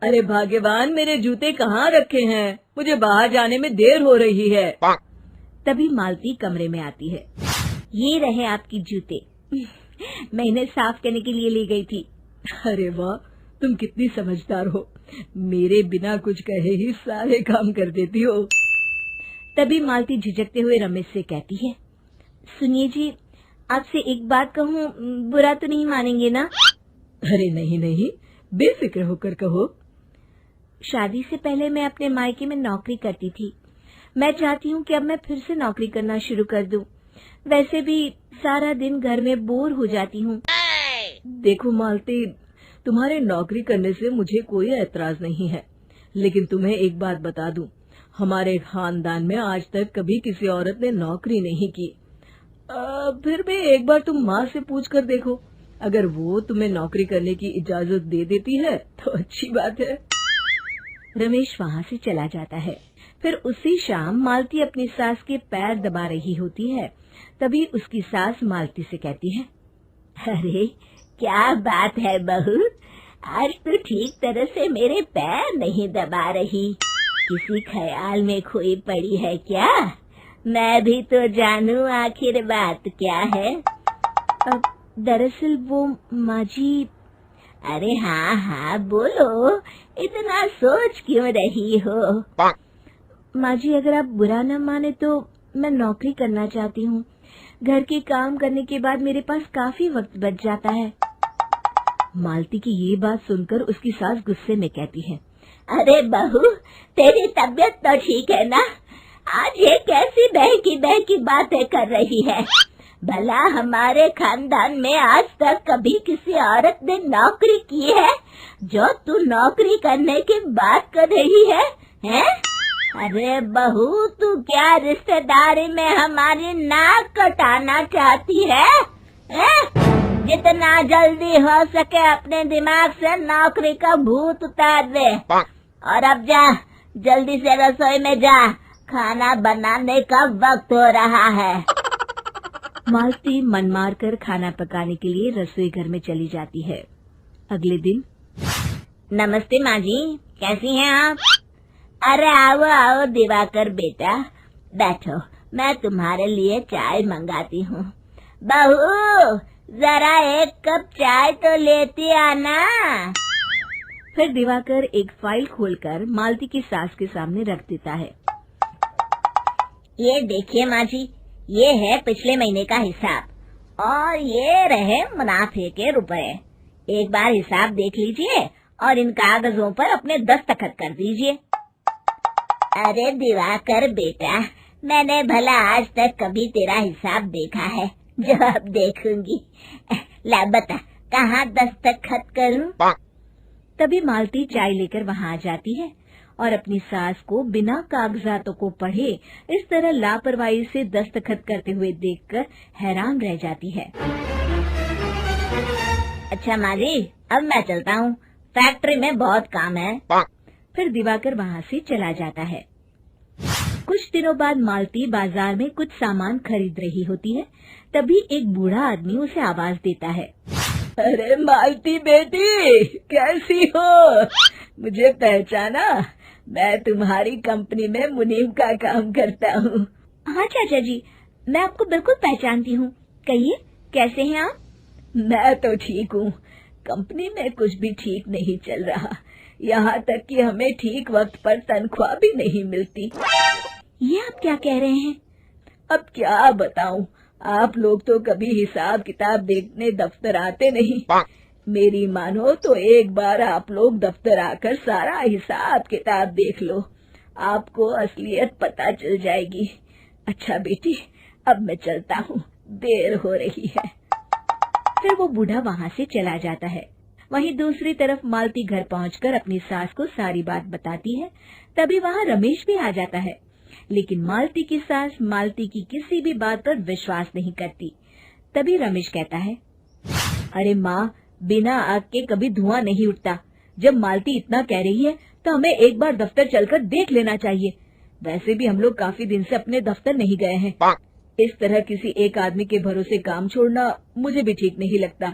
अरे भाग्यवान, मेरे जूते कहाँ रखे हैं? मुझे बाहर जाने में देर हो रही है। तभी मालती कमरे में आती है। ये रहे आपकी जूते। मैं इन्हें साफ करने के लिए ले गई थी। अरे वाह, तुम कितनी समझदार हो। मेरे बिना कुछ कहे ही सारे काम कर देती हो। तभी मालती झिझकते हुए रमेश से कहती है, सुनिए जी, आपसे एक बात कहूँ, बुरा तो नहीं मानेंगे ना? अरे नहीं नहीं, बेफिक्र होकर कहो। शादी से पहले मैं अपने मायके में नौकरी करती थी। मैं चाहती हूँ कि अब मैं फिर से नौकरी करना शुरू कर दूं। वैसे भी सारा दिन घर में बोर हो जाती हूँ। देखो मालती, तुम्हारे नौकरी करने से मुझे कोई ऐतराज नहीं है, लेकिन तुम्हें एक बात बता दूं, हमारे खानदान में आज तक कभी किसी औरत ने नौकरी नहीं की। फिर भी एक बार तुम माँ से पूछ कर देखो, अगर वो तुम्हें नौकरी करने की इजाजत दे देती है तो अच्छी बात है। रमेश वहाँ से चला जाता है। फिर उसी शाम मालती अपनी सास के पैर दबा रही होती है। तभी उसकी सास मालती से कहती है, अरे क्या बात है बहू, आज तो ठीक तरह से मेरे पैर नहीं दबा रही। किसी ख्याल में खोई पड़ी है क्या? मैं भी तो जानूं आखिर बात क्या है। दरअसल वो माँ जी। अरे हाँ हाँ बोलो, इतना सोच क्यों रही हो? माँ जी, अगर आप बुरा न माने तो मैं नौकरी करना चाहती हूँ। घर के काम करने के बाद मेरे पास काफी वक्त बच जाता है। मालती की ये बात सुनकर उसकी सास गुस्से में कहती है, अरे बहू, तेरी तबीयत तो ठीक है ना? आज ये कैसी बहकी बातें कर रही है? भला हमारे खानदान में आज तक कभी किसी औरत ने नौकरी की है जो तू नौकरी करने की बात कर रही है, हैं? अरे बहू, तू क्या रिश्तेदारी में हमारी नाक कटाना चाहती है? जितना जल्दी हो सके अपने दिमाग से नौकरी का भूत उतार दे, और अब जा, जल्दी से रसोई में जा, खाना बनाने का वक्त हो रहा है। मालती मन मार कर खाना पकाने के लिए रसोई घर में चली जाती है। अगले दिन, नमस्ते माँ जी, कैसी हैं आप? अरे आओ आओ दिवाकर बेटा, बैठो, मैं तुम्हारे लिए चाय मंगाती हूँ। बहू, जरा एक कप चाय तो लेती आना। फिर दिवाकर एक फाइल खोलकर मालती की सास के सामने रख देता है। ये देखिए माँ जी, ये है पिछले महीने का हिसाब और ये रहे मुनाफे के रुपए। एक बार हिसाब देख लीजिए और इन कागजों पर अपने दस्तखत कर दीजिए। अरे दिवाकर बेटा, मैंने भला आज तक कभी तेरा हिसाब देखा है जो अब देखूंगी? ला बता, कहाँ दस्तखत करूं? तभी मालती चाय लेकर वहाँ आ जाती है और अपनी सास को बिना कागजातों को पढ़े इस तरह लापरवाही से दस्तखत करते हुए देखकर हैरान रह जाती है। अच्छा माँ जी, अब मैं चलता हूँ, फैक्ट्री में बहुत काम है। फिर दिवाकर वहाँ से चला जाता है। कुछ दिनों बाद मालती बाजार में कुछ सामान खरीद रही होती है। तभी एक बूढ़ा आदमी उसे आवाज देता है, अरे मालती बेटी, कैसी हो? मुझे पहचाना? मैं तुम्हारी कंपनी में मुनीम का काम करता हूँ। हाँ चाचा जी, मैं आपको बिल्कुल पहचानती हूँ। कहिए, कैसे हैं आप? मैं तो ठीक हूँ। कंपनी में कुछ भी ठीक नहीं चल रहा, यहाँ तक कि हमें ठीक वक्त पर तनख्वाह भी नहीं मिलती। ये आप क्या कह रहे हैं? अब क्या बताऊँ, आप लोग तो कभी हिसाब किताब देखने दफ्तर आते नहीं। मेरी मानो तो एक बार आप लोग दफ्तर आकर सारा हिसाब किताब देख लो, आपको असलियत पता चल जाएगी। अच्छा बेटी, अब मैं चलता हूँ, देर हो रही है। फिर वो बूढ़ा वहाँ से चला जाता है। वहीं दूसरी तरफ मालती घर पहुंचकर अपनी सास को सारी बात बताती है। तभी वहाँ रमेश भी आ जाता है, लेकिन मालती की सास मालती की किसी भी बात पर विश्वास नहीं करती। तभी रमेश कहता है, अरे माँ, बिना आग के कभी धुआं नहीं उठता। जब मालती इतना कह रही है तो हमें एक बार दफ्तर चलकर देख लेना चाहिए। वैसे भी हम लोग काफी दिन से अपने दफ्तर नहीं गए हैं। इस तरह किसी एक आदमी के भरोसे काम छोड़ना मुझे भी ठीक नहीं लगता।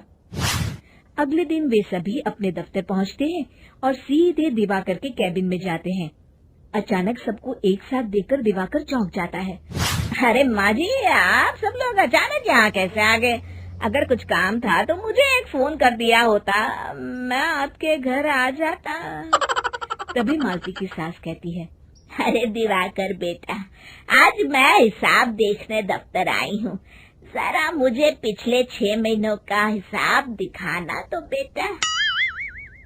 अगले दिन वे सभी अपने दफ्तर पहुंचते हैं और सीधे दिवाकर के कैबिन में जाते हैं। अचानक सबको एक साथ देखकर दिवाकर चौंक जाता है। अरे माँ जी, आप सब लोग अचानक यहाँ कैसे आ गए? अगर कुछ काम था तो मुझे एक फोन कर दिया होता, मैं आपके घर आ जाता। तभी मालती की सास कहती है, अरे दिवाकर बेटा, आज मैं हिसाब देखने दफ्तर आई हूँ, जरा मुझे पिछले 6 महीनों का हिसाब दिखाना तो बेटा।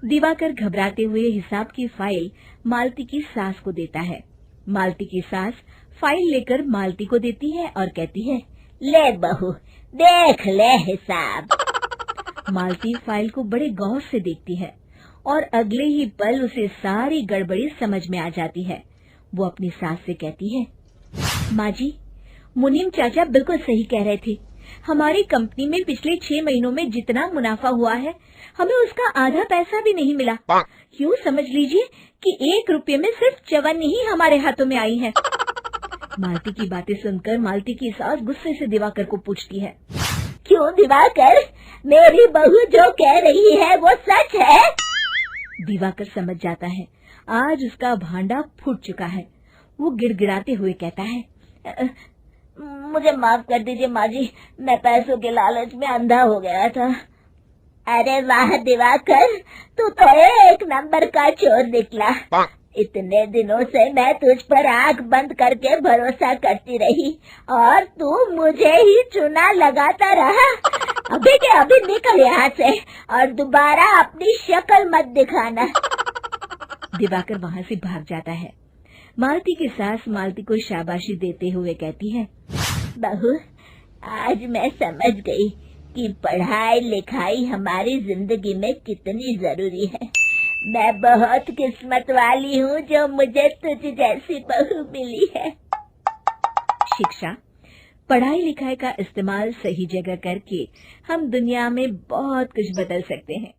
दिवाकर घबराते हुए हिसाब की फाइल मालती की सास को देता है। मालती की सास फाइल लेकर मालती को देती है और कहती है, ले बहू, देख ले हिसाब। मालती फाइल को बड़े गौर से देखती है और अगले ही पल उसे सारी गड़बड़ी समझ में आ जाती है। वो अपनी सास से कहती है, माँ जी, मुनीम चाचा बिल्कुल सही कह रहे थे। हमारी कंपनी में पिछले 6 महीनों में जितना मुनाफा हुआ है, हमें उसका आधा पैसा भी नहीं मिला। यूँ समझ लीजिए कि 1 रुपये में सिर्फ चवन्नी ही हमारे हाथों में आई है। मालती की बातें सुनकर मालती की सास गुस्से से दिवाकर को पूछती है, क्यों दिवाकर, मेरी बहू जो कह रही है वो सच है? दिवाकर समझ जाता है आज उसका भांडा फूट चुका है। वो गिड़गिड़ाते हुए कहता है, मुझे माफ कर दीजिए माँ जी, मैं पैसों के लालच में अंधा हो गया था। अरे वाह दिवाकर, तू तो 1 नंबर का चोर निकला। इतने दिनों से मैं तुझ पर आंख बंद करके भरोसा करती रही और तू मुझे ही चुना लगाता रहा। अभी के अभी निकल यहाँ से और दोबारा अपनी शक्ल मत दिखाना। दिवाकर वहाँ से भाग जाता है। मालती की सास मालती को शाबाशी देते हुए कहती है, बहू, आज मैं समझ गई कि पढ़ाई लिखाई हमारी जिंदगी में कितनी जरूरी है। मैं बहुत किस्मत वाली हूँ जो मुझे तुझ जैसी बहू मिली है। शिक्षा, पढ़ाई लिखाई का इस्तेमाल सही जगह करके हम दुनिया में बहुत कुछ बदल सकते हैं।